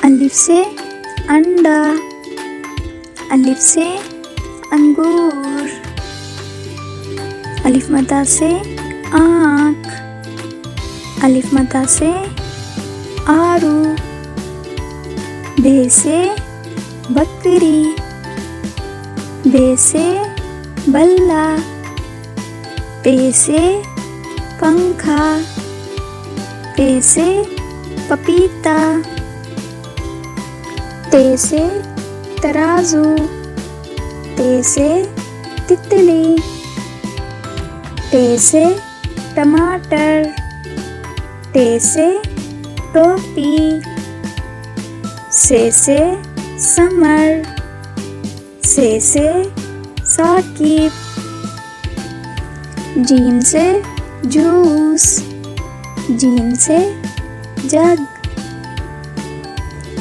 अलिफ से अंडा, अलिफ से अंगूर, अलिफ मद्दा से आँख, अलिफ मद्दा से आरू, बे से बकरी, बे से बल्ला, पे से पंखा, पे से पपीता, ते से तराजू, ते से तितली, टे से टमाटर, टे से टोपी, से समर, से साकिब, जीम से जूस, जीम से जग,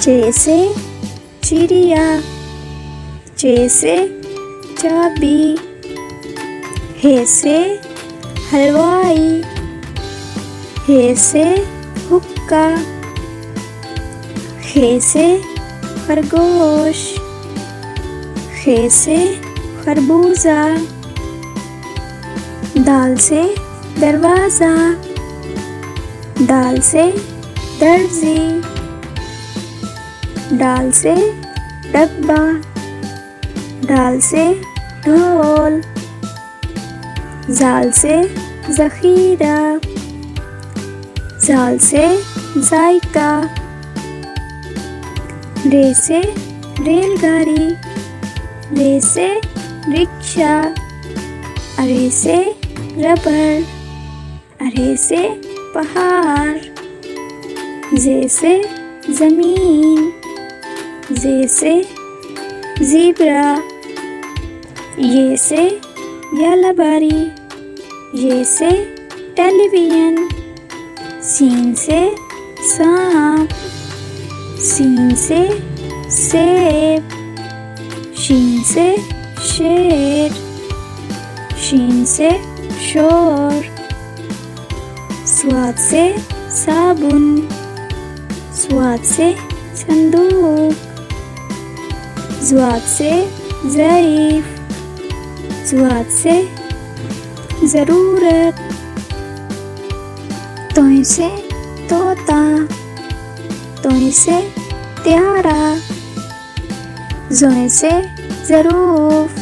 चे से चिड़िया, चे से चाबी, हे से हलवाई, हे से हुक्का, हे से खरगोश, खे से खरबूजा, दाल से दरवाज़ा, दाल से दर्जी, डाल से डब्बा, डाल से ढोल, जाल से ज़ख़ीरा, जाल से जायका, रे से रेलगाड़ी, रे से रिक्शा, अरे से रबर, अरे से पहाड़, जे से ज़मीन, जे से ज़ीब्रा, ये से यालबारी, ये से टेलीविज़न, सीन से सांप, सीन से सेब, शीन से शेर, शीन से शोर, स्वाद से साबुन, स्वाद से संदूक, ज़्वाद से ज़रीफ़, ज़्वाद से ज़रूरत, तोय से तोता, तोय से त्यारा, ज़ोय से ज़रूफ,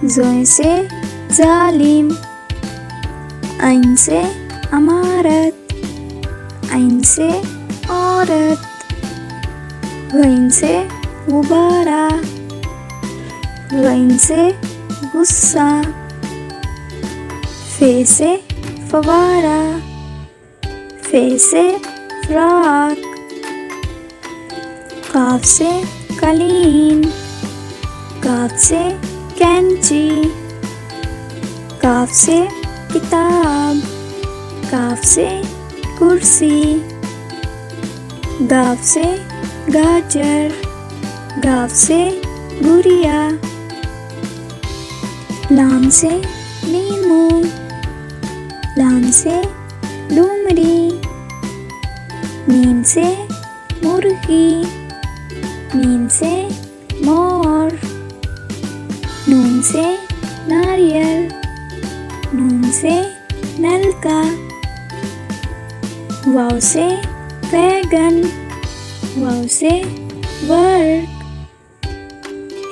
ज़ोय से जालिम, ऐन से अमारत, ऐन से औरत, गैन से गुब्बारा, गैन से गुस्सा, फे से फवारा, फे से फ्राक, काफ से कालीन, काफ से कैंची, काफ से किताब, काफ से कुर्सी, गाफ से गाजर, गाफ से गुड़िया, लाम से नींबू, लाम से लूमड़ी, मीम से मुर्गी, मीम से मोर, नून से नारियल, नून से नलका, वाव से वैगन, वाव से वर्क,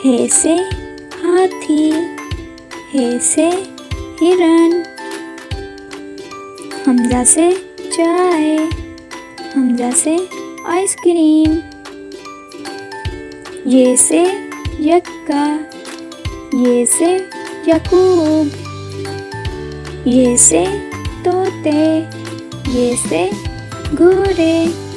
हे से हाथी, हे से हिरन, हमजा से चाय, हमजा से आइसक्रीम, ये से यक्का, ये से यकूब, ये से तोते, ये से घोड़े।